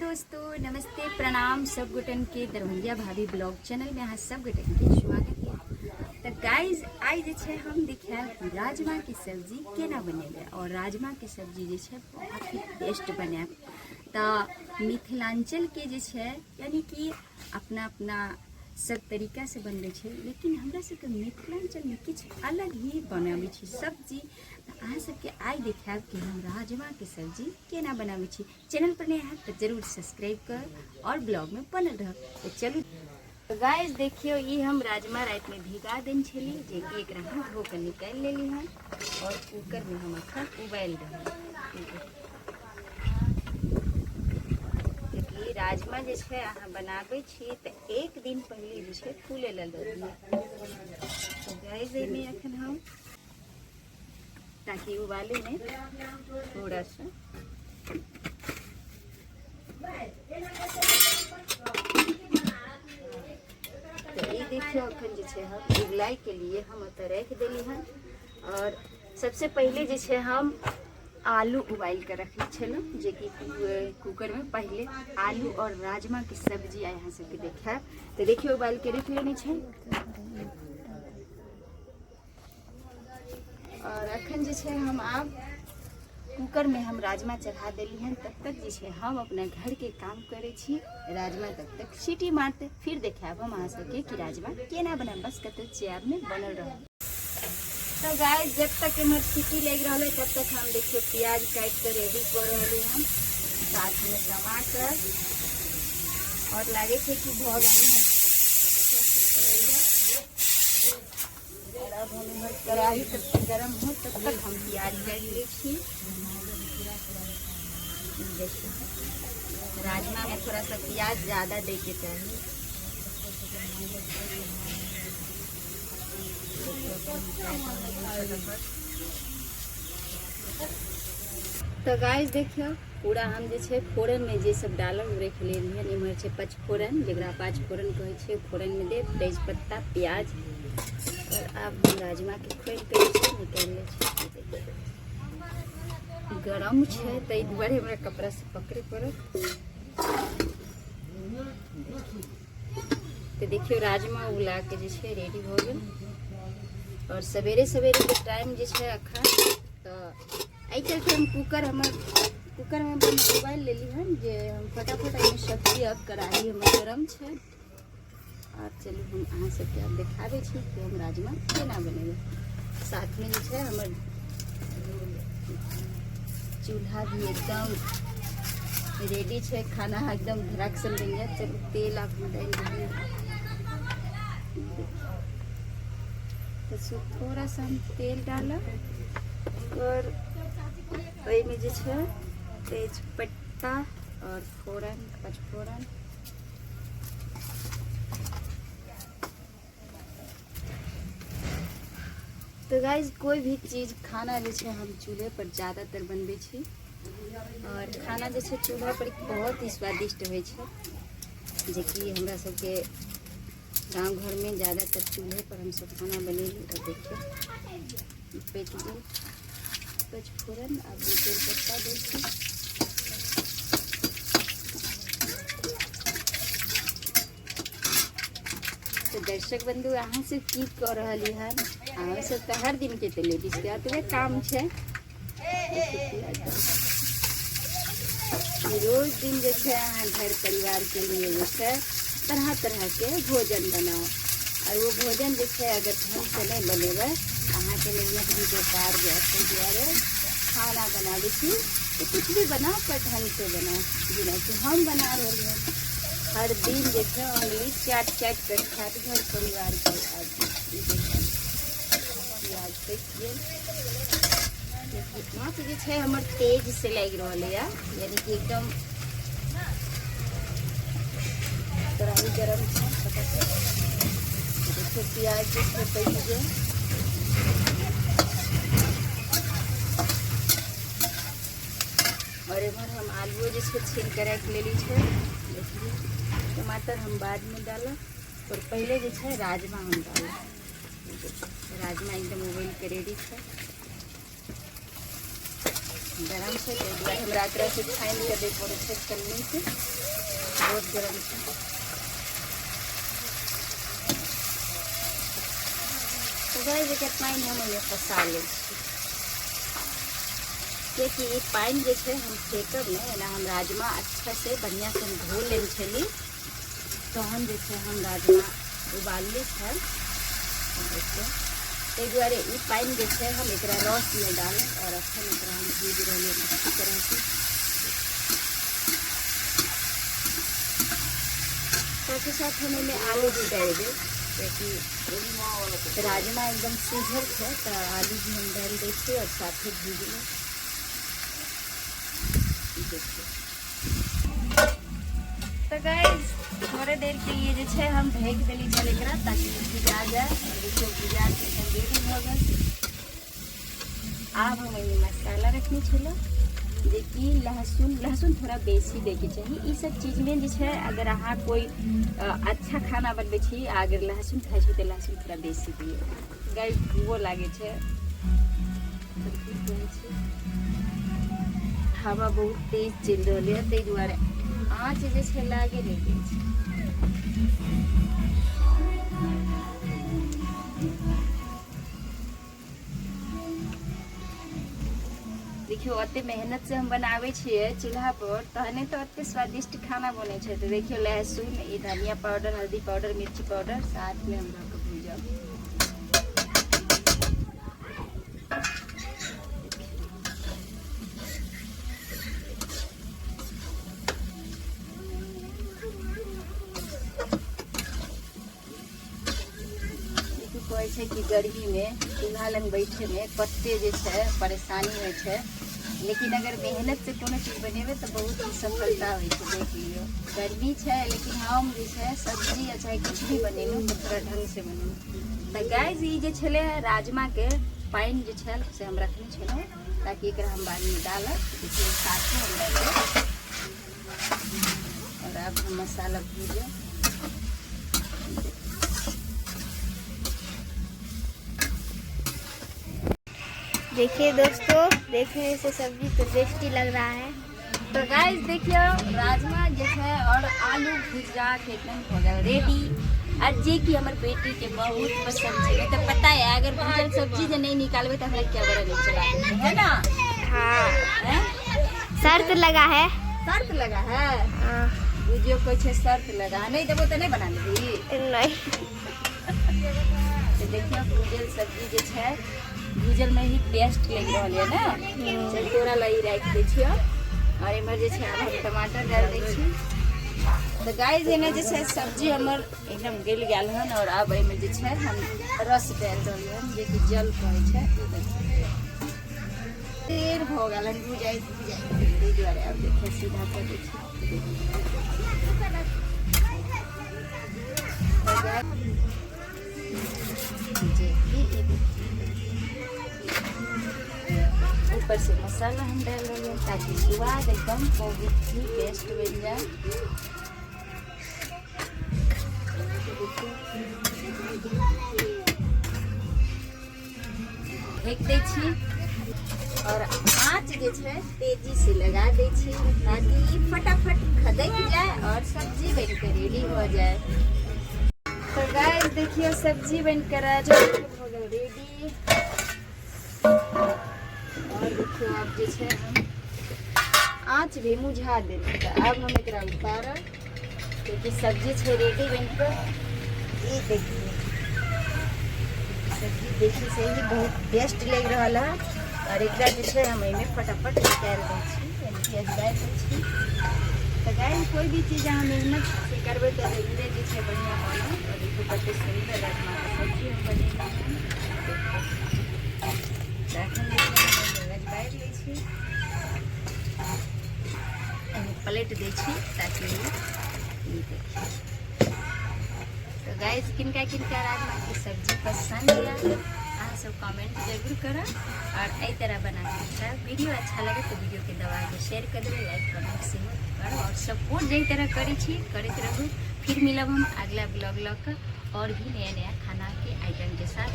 दोस्तों नमस्ते प्रणाम सब गुटन के दरभंगिया भाभी ब्लॉग चैनल में अहाँ सब गुटन के स्वागत है। तो गाइज आज जे छे हम देखिए कि राजमा की सब्जी केना बनेबे और राजमा की सब्जी जे छे बहुत ही टेस्ट बने। तो मिथिलांचल के जे छे यानी कि अपना अपना सब तरीका से बनबे छे, लेकिन हमरा सबके मिथिलांचल में कुछ अलग ही बनाबे छी सब्जी। तो अहाँ सबके आई देखाब कि हम राजमा के सब्जी केना बनाबे छी। चैनल पर नया है तो जरूर सब्सक्राइब कर और ब्लॉग में बनल रह। तो चलू तो गाइस देखियो ये हम राजमा रात में भिगा देन छली जे कि एकरा हम धो के निकाल लेली हैं और कुकर में हम अखन उबाल देब। राजमा जे छे अहाँ बनाबे छी तो एक दिन पहले जे छे फूले ला दे दिए। तो गाइस एमे अखन हम ताकि उबाले में थोड़ा सा तो ये देखियो अखन जे छे हम उबलाई के लिए हम ओते रख देली हैं। और सबसे पहले जे छे हम आलू उबाल कर रखले छलू जे कि कुकर में पहले आलू और राजमा की सब्जी यहाँ से देखा। तो देखिए उबाल के रख लेनी छे। और अखन जे छे हम अब कुकर में हम राजमा चढ़ा देली हैं। तब तक जे छे हम अपना घर के काम करे छी। राजमा तब तक सीटी मारते फिर देखाब हम अहाँ सबके कि राजमा केना बनाब। बस कते चेयर में बनल रह। तो गाइस जब तक हमारे सीटी लग रहा है तब तक हम देखिए प्याज काट कर रेडी कर रहे हैं, साथ में टमाटर और लगे थे कि भऽ गई है। और अब हम कढ़ाई तब तक गर्म हो तब तक हम प्याज काट ले छी। राजमा में थोड़ा सा प्याज ज़्यादा दे के चाहिए। तो गाइस देखियो पूरा हम जे छे फोरन में जे सब डालल रख ले लिए निमर छे पचफोरन जेकरा पाँचफोरन कहे छे। फोरन में दे तेजपत्ता प्याज और अब हम राजमा के खोल के निकाल ले छे। गरम छे तई दुआरे हमरा कपड़ा से पकड़े पड़त। तो देखियो राजमा उला के जे छे रेडी हो गेल। और सवेरे सवेरे के टाइम जे छे अखन तो आई चलते हम कुकर में उबाल लेली हन जे हम फटाफट में सब्जी अब कढ़ाई में गरम छे। और चलू हम अहाँ सबके अब देखाबे छी कि हम राजमा केना बनेबे। साथ में जे छे हमर चूल्हा भी एकदम रेडी छे, खाना एकदम धड़क से बन जाए। चलो तेल आप डाल दीजिए। तो थोड़ा सा हम तेल डाला और में जे छे तेजपत्ता और फोरन पचफोरन तो गाइस कोई भी चीज़ खाना जे छे हम चूल्हे पर ज़्यादातर बनबे छी। और खाना जे छे चूल्हा पर बहुत ही स्वादिष्ट होय छे जे कि हमरा सबके गांव घर में ज़्यादातर चूल्हे पर हम सब खाना बनेली। और देखिए पेट दी पचफोरन अब तेजपत्ता देखिए। तो दर्शक बंधु अहाँ से की कर रही है। अहाँ सब तो हर दिन के तो लेडीज के अतबे काम छे। रोज दिन जे छे अहाँ घर परिवार के लिए जे छे तरह तरह के भोजन बनाओ। और वो भोजन जे छे अगर ढंग से नहीं बनेबे अहाँ के मेहनत भी बेकार जाए। दुआरे खाना बनाबे छी तो कुछ भी बनाओ पर ढंग से बनाओ। बिना कि हम बना रहे हैं हर दिन जे छे उंगली चाट चाट कर खाते घर परिवार के। प्याज कटिए इतना तो जे छे हमर तेज से लग रहा है यानी कि एकदम कढ़ाई गरम छे। देखो प्याज जे छे पक गए। और इधर हम आलू जे छे छील कर रख लेली छे। देखिए टमाटर हम बाद में डाला और पहले जे छे राजमा हम डाला। राजमा एकदम उबाल के रेडी छे। गरम से हमरा एकरा से छानि के दै पड़ै छै छलनी से, बहुत गरम छै। तो गाइस एकर पानि हम एहिमे पसा लै छी, कियाकि ई पानि जे छै हम फेंकब नहि, एना हम राजमा अच्छा से बढ़िया से हम धो लेने छली, तहन जे छै हम राजमा उबालले छै। ताहि दुआरे ई पानि जे छै हम एकरा रस में डालब और अखन एकरा हम भूज रहलियै अच्छी तरह से। साथ ही साथ हम एहिमे आलू भी डाल देब, कियाकि राजमा एकदम सीझल छै तो आलू भी हम डाल दै छियै और साथे भूज लेब। तो गाइस थोड़े देर के लिए जे छै हम ढक देली छल एकरा ताकि भुजा जाए, और देखियो भुजा के रेडी भ गेल। आब हम एहिमे मसाला रखने छलो, जेकि लहसुन थोड़ा बेसी देके चाहिए। ई सब चीज में जे छै अगर अहाँ कोई अच्छा खाना बनबै छी, अगर लहसुन खाइ छी तो लहसुन थोड़ा बेसी दियौ, गाइस वो लागे छै। हवा बहुत तेज चल रही है, ताहि दुआरे आँच जे छै लागे नहीं दै छै। देखियो अते मेहनत से हम बनावे छियै चूल्हा पर, तहने तो अते स्वादिष्ट खाना बने छै। तो देखियो लहसुन, ये धनिया पाउडर, हल्दी पाउडर, मिर्ची पाउडर साथ में हम भूजा। कहै छै कि गर्मी में चूल्हा लग बैठे में कते जे छै परेशानी होइ छै, लेकिन अगर मेहनत से कोनो चीज बनेबे तो बहुत ही सफलता होइ छै। देख लियो गर्मी छै, लेकिन हम जे छै सब्जी या चाहे कुछ भी बनेलहुँ तो थोड़ा ढंग से बनेलहुँ। तो गाइस ई जे छलै राजमा के पानि जे छल से हम रखने छलहुँ, ताकि एकरा हम बाद में डालब। देखिए साथ में हम डाल देब, और अब हम मसाला भूजें। देखिए दोस्तों, देखने से सब्जी तो टेस्टी लग रहा है। तो गाइस देखियो राजमा जे है और आलू भुजा के एकदम हो गया रेडी। आज जे कि हमर बेटी के बहुत पसंद है, तो पता है अगर भुजल सब्जी जे नहीं निकालबे तो हमरा क्या बड़ा नहीं चला, है ना? हाँ है? शर्त लगा है। शर्त लगा है? हाँ। बुझियो कोई छे शर्त लगा, नहीं देबो तो नहीं बना लेबी? नहीं। तो देखियो भुजल सब्जी जे है भूजल में ही टेस्ट लग रहा है ना। चल तोरा लाई राख दै छियो, और एमहर जे छै हम टमाटर डाल दै छी। तो गाइस एने जे छै सब्जी हमर एकदम गल गेल हन, और अब एमे जे छै हम रस डाल देलियै हन, जे कि जल कहै छै। देर भ गेल हन भुजाई ताहि दुआरे अब देखिए सीधा कर दै छी। ऊपर से मसाला हम डाल रहे हैं ताकि स्वाद एकदम बहुत ही टेस्ट बन जाए। ढक दै छी, और आँच जे छै तेजी से लगा दै छी, ताकि फटाफट खदक जाए और सब्जी बनकर रेडी हो जाए। तो गाइस देखिए सब्जी बनकर हो गई रेडी। और देखियो अब जे छै हम आँच भी मुझा देली, तो अब हम एकरा उतारब, क्योंकि सब्जी छै रेडी बनकर। ये देखिए सब्जी देखी से ही बहुत टेस्ट लग रहा है, और एकरा जे छै हम एहिमे फटाफट निकाल दै छी, प्याज डाल दै छी। तो गाइस कोई भी चीज़ अहाँ मेहनत से करबै तो धीरे जे छै बढ़िया बनत। और देखियो कते सुंदर राजमा के सब्जी हम बनेने हैं। प्लेट दै छी ताकि तो गाइस किनका राजमा की सब्जी पसंद है अहाँ सब कमेंट जरूर करब, और एहि तरह बना के खाएब। वीडियो अच्छा लगे तो वीडियो के दबा के शेयर कर देबै, लाइक कमेंट सेहो करब, और सपोर्ट जई तरह करै छी करैत रहू। फिर मिलब हम अगला ब्लॉग लऽ कऽ और भी नया नया खाना के आइटम के साथ।